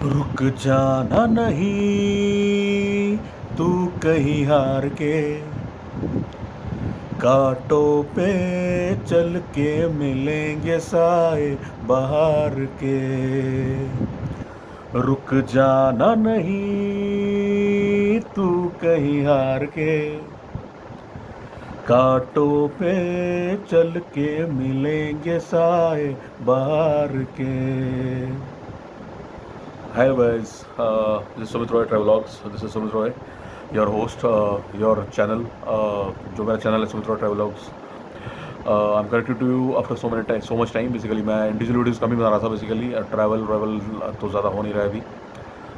रुक जाना नहीं तू कहीं हार के, कांटों पे चल के मिलेंगे साए बहार के। रुक जाना नहीं तू कहीं हार के, कांटों पे चल के मिलेंगे साए बहार के। Hi guys, this is Sumit Roy Travelogs. This is Sumit Roy, your host, your channel, जो मेरा चैनल है Sumit Roy travelogues. I am connected to you after so much time. Basically मैं इंडिविजुअल वीडियोज़ कम ही बना रहा था। बेसिकली ट्रैवल तो ज़्यादा हो नहीं रहा है अभी।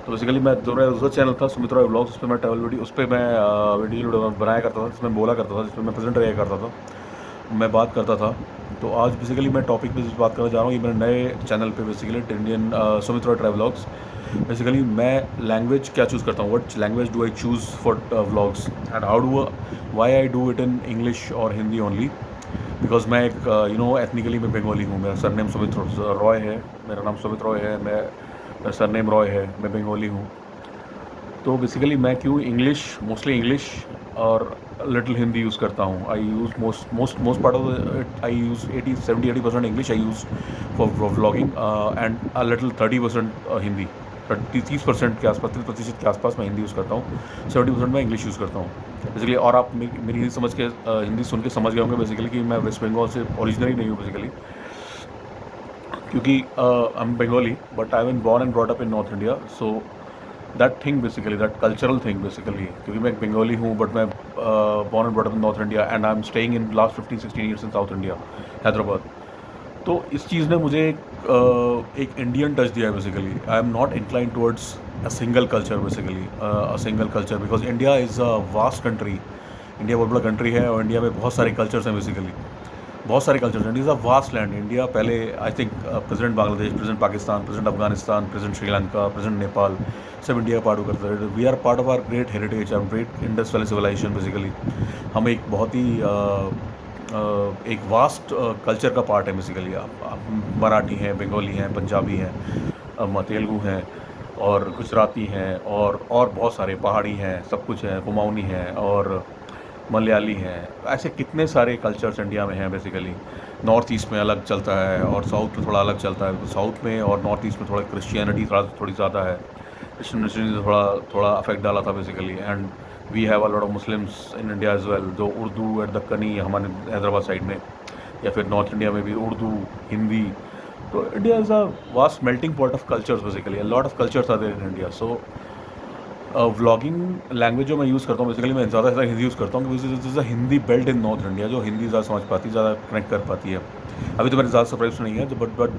तो बेसिकली मैं जो मेरा दूसरा चैनल था सुमित रॉय व्लॉग्स, उस पर मैं ट्रैवल वीडियो उस पर मैं वीडियो वीडियो बनाया करता था, जिसमें बोला करता था, जिसमें मैं प्रेजेंट रहा करता था, मैं बात करता था। तो आज बेसिकली मैं टॉपिक पे बात करना चाह रहा हूँ। ये मेरे नए चैनल पे basically Indian Sumit Roy travelogues. Basically मैं लैंग्वेज क्या चूज़ करता हूँ, what language do I choose for vlogs and how do why I do it in English और हिंदी ओनली। बिकॉज मैं एक एथनिकली मैं बंगाली हूँ। मेरा सरनेम सुमित रॉय है, मेरा नाम सुमित रॉय है, मेरा सरनेम रॉय है, मैं बंगाली हूँ। तो बेसिकली मैं क्यों इंग्लिश, मोस्टली इंग्लिश और लिटिल हिंदी यूज़ करता हूँ। I use most part of it, I use 80% English I use for vlogging and a little 30% Hindi. 30% के आसपास, 30% के आसपास मैं हिंदी यूज़ करता हूँ, 70% मैं इंग्लिश यूज़ करता हूँ बेसिकली। और आप मेरी हिंदी समझ के हिंदी सुन के समझ गए होंगे बेसिकली कि मैं वेस्ट बंगाल से ओरिजिनली नहीं हूँ बेसिकली, क्योंकि I am Bengali but I been born and brought up in North India. So that thing basically, that cultural thing basically, क्योंकि मैं एक बंगाली हूँ बट मैं born and brought up in North India and I am staying in last 15-16 years in South India, Hyderabad. तो इस चीज़ ने मुझे एक इंडियन टच दिया है basically. I am not incline towards a single culture basically, a single culture, because India is a vast country. India बहुत बड़ा country है और इंडिया में बहुत सारे कल्चर्स हैं बेसिकली, बहुत सारे cultures. India is a vast land. India पहले I think president Bangladesh, president Pakistan, president Afghanistan, president Sri Lanka, president Nepal, सब इंडिया का पार्ट करते हैं। We are part of our great heritage और great Indus valley civilisation basically. हम एक बहुत ही एक वास्ट कल्चर का पार्ट है बेसिकली। आप मराठी हैं, बंगाली हैं, पंजाबी हैं, तेलुगु हैं और गुजराती हैं और बहुत सारे पहाड़ी हैं, सब कुछ है, कुमाऊनी हैं और मलयाली हैं। ऐसे कितने सारे कल्चर्स इंडिया में हैं बेसिकली। नॉर्थ ईस्ट में अलग चलता है और साउथ में थोड़ा अलग चलता है। तो साउथ में और नॉर्थ ईस्ट में थोड़ा क्रिश्चियनिटी थोड़ी ज़्यादा है। क्रिश्चियनिटी ने थोड़ा थोड़ा अफेक्ट डाला था basically. And we have a lot of Muslims in India as well, जो उर्दू एट दक्कनी हमारे हैदराबाद साइड में, या फिर नॉर्थ इंडिया में भी उर्दू, हिंदी। तो India is a vast melting pot of cultures basically. A lot of cultures are there in India. So vlogging language जो मैं यूज़ करता हूँ बेसिकली, मैं ज़्यादा से ज़्यादा हिंदी यूज़ करता हूँ, क्योंकि is a Hindi belt in North India, जो हिंदी ज़्यादा समझ पाती है, ज़्यादा कनेक्ट कर पाती है। अभी तो मेरे ज़्यादा सब्सक्राइबर्स नहीं है, तो बट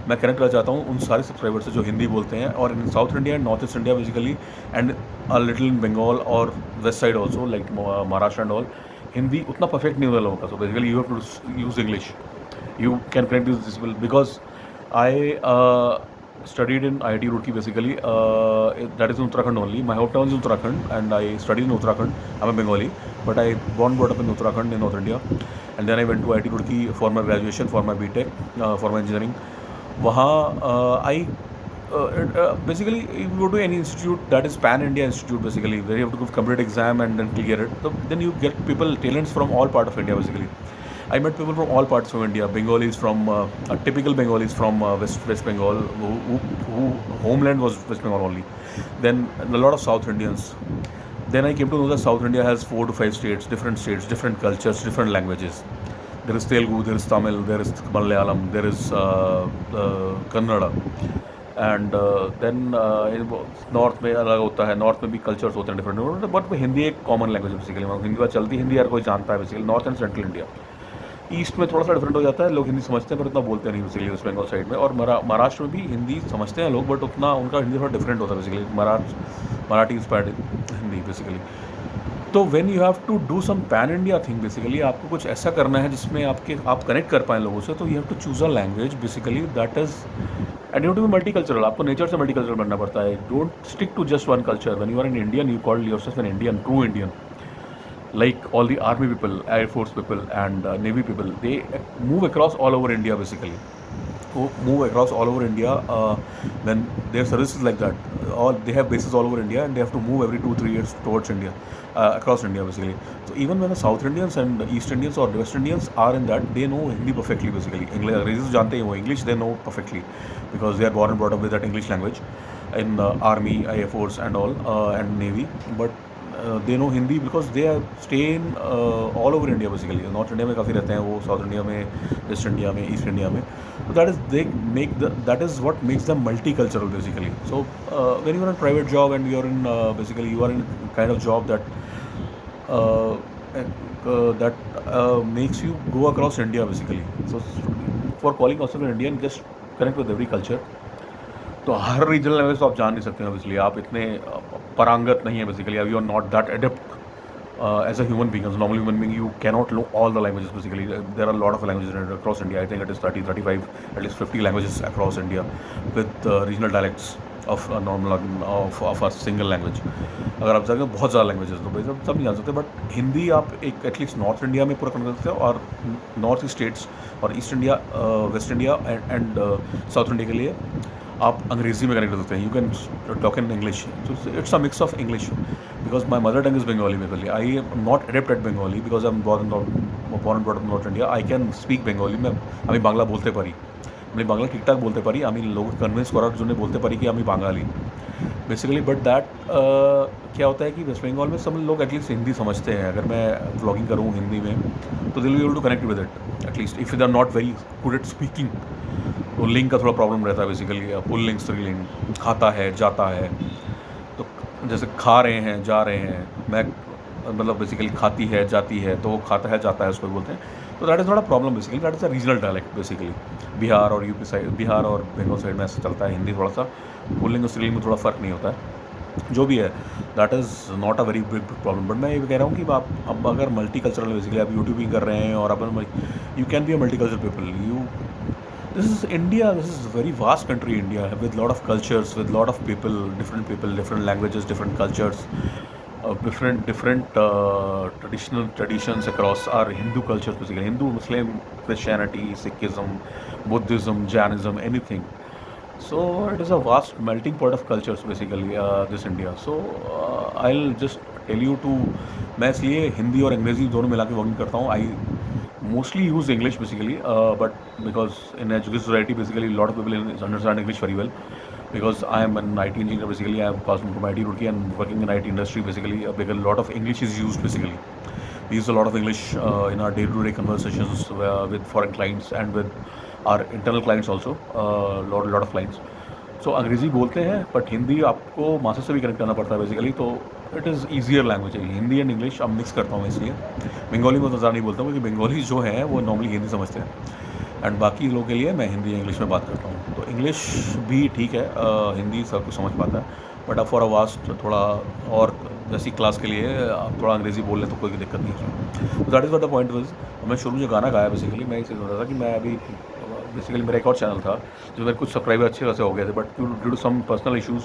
मैं कनेक्ट करना चाहता हूँ उन सारे सब्सक्राइबर्स से जो हिंदी बोलते हैं। और in South India and North East India basically, and a little in Bengal और west side also like Maharashtra and all, Hindi उतना परफेक्ट नहीं होता लोगों का। So basically you have to use English, you can connect with this people, because I studied in IIT Roorkee basically. That is in Uttarakhand only. My hometown is Uttarakhand and I studied in Uttarakhand. I'm a Bengali, but I born brought up in Uttarakhand in North India, and then I went to IIT Roorkee for my graduation, for my BTech, for my engineering. वहाँ I basically if you go to any institute that is pan India institute basically, where you have to give complete exam and then clear it. So then you get people, talents from all part of India basically. I met people from all parts of India. Bengalis from typical Bengalis from West Bengal, who homeland was West Bengal only. Then a lot of South Indians. Then I came to know that South India has 4 to 5 states, different cultures, different languages. There is Telugu, there is Tamil, there is Malayalam, there is Kannada. And then north में अलग होता है, north में भी cultures होते हैं different, but Hindi एक common language है बेसिकली। हिंदी बात चलती है, हिंदी हर कोई जानता है basically, north and central India. East में थोड़ा सा डिफरेंट हो जाता है, लोग हिंदी समझते हैं पर उतना बोलते नहीं बेसिकली वेस्ट बंगाल साइड में। और महाराष्ट्र में भी हिंदी समझते हैं लोग, बट उतना उनका हिंदी थोड़ा डिफरेंट होता है basically, Marathi inspired Hindi basically. तो when you have to do some pan India thing basically, आपको कुछ ऐसा करना है जिसमें आप कनेक्ट कर पाएँ लोगों से, तो you have to choose a language basically that is, and you to be multicultural. आपको नेचर से मल्टीकल्चरल बनना पड़ता है। Don't stick to just one culture. When you are an Indian, you call yourself an Indian, true Indian, like all the army people, air force people and navy people, they move across all over India basically. move across all over India when their services like that. All they have bases all over India, and they have to move every 2-3 years towards India, across India basically. So even when the South Indians and East Indians or West Indians are in that, they know Hindi perfectly basically. English अंग्रेजी तो जानते ही वो English they know perfectly because they are born and brought up with that English language in army, Air Force and all and Navy, but they know Hindi because they are stay in all over India basically. North India में काफ़ी रहते हैं वो, South India में, West India में, East India में. So that is they make that is what makes them multicultural basically. So when you are in a private job and you are in basically you are in kind of job that uh, makes you go across India basically. So for calling yourself an Indian, just connect with every culture. तो हर regional language तो आप जान नहीं सकते हैं obviously, आप इतने पारंगत नहीं है basically, you are not that adept as a human being, as a normal human being, you cannot know all the languages basically. There are a lot of languages across India. I think it is 30, 35, at least 50 languages across India with regional dialects of of a single language. अगर आप जाएंगे बहुत ज़्यादा languages तो भाई सब नहीं जान सकते, बट हिंदी आप एक एटलीस्ट नॉर्थ इंडिया में पूरा कर सकते हो, और नॉर्थ स्टेट्स और East India, West India and South India के लिए आप अंग्रेजी में कनेक्ट कर सकते हैं. You can talk in English, it's a mix of English because my mother tongue is Bengali basically. I am not adept at Bengali because I am born and brought up North India. I can speak Bengali में, আমি বাংলা বলতে পারি, আমি বাংলা ঠিকঠাক বলতে পারি, আমি লোক কনভিন্स করার জন্য বলতে পারি कि আমি বাঙালি बेसिकली. बट दैट क्या होता है कि वेस्ट बंगाल में सब लोग एटलीस्ट हिंदी समझते हैं. अगर मैं व्लॉगिंग करूँ हिंदी में तो they'll be able to connect with it at least if they are not very good at speaking. तो लिंक का थोड़ा प्रॉब्लम रहता है बेसिकली, पुल लिंक, स्त्रीलिंग, खाता है, जाता है. तो जैसे खा रहे हैं, जा रहे हैं, मैं मतलब बेसिकली खाती है, जाती है, तो खाता है, जाता है उसको बोलते हैं. तो दैट इज़ थोड़ा problem basically. That is a regional dialect basically. Bihar और यूपी साइड, बिहार और बंगाल साइड में ऐसा चलता है हिंदी. थोड़ा सा पुल्लिंग और स्त्रीलिंग में थोड़ा फ़र्क नहीं होता है. जो भी है that is not a very big problem. But मैं ये कह रहा हूँ कि आप अब अगर मल्टी कल्चरल बेसिकली आप यूट्यूबिंग कर रहे हैं और अपन you can be a multi culture people. You this is India, this is a very vast country India with lot of cultures, with lot of people, different languages, different cultures, different traditions across our Hindu cultures basically. Hindu, Muslim, Christianity, Sikhism, Buddhism, Jainism, anything. So it is a vast melting pot of cultures basically, this India. So I'll just tell you to, मैं इसलिए हिंदी और अंग्रेज़ी दोनों मिला के working करता हूँ. आई mostly use English basically, but because in education society basically a lot of people understand English very well because I am an IT engineer basically. I have passed from IT Roorkee and working in IT industry basically, because a lot of English is used basically. We use a lot of English in our day-to-day conversations with foreign clients and with our internal clients also, lot of clients. So अंग्रेज़ी बोलते हैं but Hindi आपको master से भी connect करना पड़ता है basically. तो इट इज़ ईजियर लैंग्वेज है हिंदी एंड इंग्लिश. अब मिक्स करता हूँ इसलिए. बंगाली में तो ज़्यादा नहीं बोलता हूँ क्योंकि बंगाली जो हैं वो नॉर्मली हिंदी समझते हैं एंड बाकी लोगों के लिए मैं हिंदी इंग्लिश में बात करता हूँ. तो इंग्लिश भी ठीक है, हिंदी सब कुछ समझ पाता है, बट अब फॉर अ वास्ट थोड़ा और जैसी क्लास के लिए आप थोड़ा अंग्रेज़ी बोल लें तो कोई दिक्कत नहीं है. तो that is what the point was. मैं शुरू में जो गाना गाया बेसिकली मैं इसे सोच रहा था कि मैं अभी बेसिकली मेरा एक और चैनल था जो मेरे कुछ सब्सक्राइबर अच्छे खासे हो गए थे, but due to some personal issues,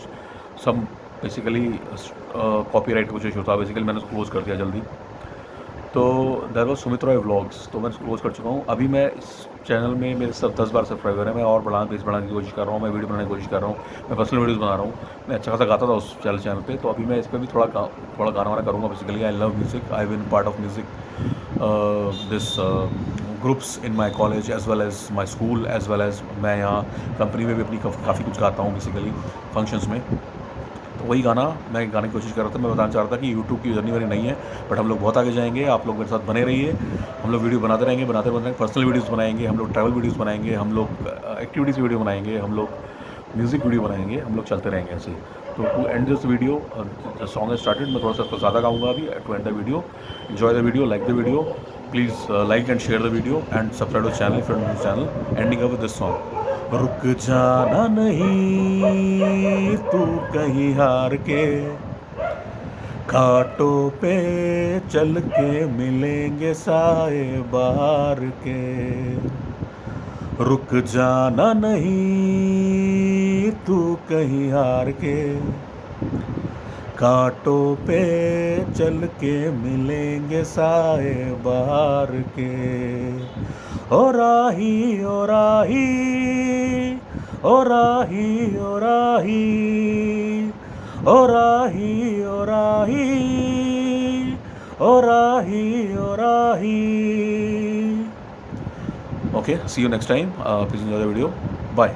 some basically copyright कुछ इशू था बेसिकली, मैंने उसको क्लोज़ कर दिया जल्दी. तो that was Sumit Roy vlogs, तो मैं इसको क्लोज़ कर चुका हूँ. अभी मैं इस चैनल में मेरे सब 10-12 सब्सक्राइबर हैं. मैं और बढ़ाने की कोशिश कर रहा हूँ, मैं वीडियो बनाने की कोशिश कर रहा हूँ, मैं पर्सनल वीडियोज़ बना रहा हूँ. मैं अच्छा खासा गाता था उस चैनल पे, तो अभी मैं इस पर भी थोड़ा गाना वाना करूँगा basically. I love music, I been part of music this groups in my college as well as my school as well as मैं यहाँ कंपनी में भी अपनी काफ़ी कुछ गाता हूँ बेसिकली फंक्शंस में. तो वही गाना मैं गाने की कोशिश कर रहा था. मैं बताना चाह रहा था कि यूट्यूब की जर्नी मेरी नहीं है, बट हम लोग बहुत आगे जाएंगे. आप लोग मेरे साथ बने रहिए. हम लोग वीडियो बनाते रहेंगे, पर्सनल वीडियोज़ बनाएंगे, हम लोग ट्रैवल वीडियोज़ बनाएंगे, हम लोग एक्टिविटीज़ वीडियो बनाएंगे, हम लोग म्यूज़िक वीडियो बनाएंगे, हम लोग चलते रहेंगे ऐसे ही. तो to end this video, the song is started. मैं थोड़ा सा इसको ज़्यादा गाऊंगा अभी. To end the video, enjoy the video, like the video, please like and share the video and subscribe the channel if you are new to channel. Ending up with this song. रुक जाना नहीं तू कहीं हार के, घाटों पे चल के मिलेंगे साए बार के. रुक जाना नहीं तू कहीं हार के, कांटों पे चल के मिलेंगे साए बार के. ओ राही ओ राही ओ राही ओ राही ओ राही ओ राही ओ राही ओ राही. Okay, see you next time. Please enjoy the video. Bye.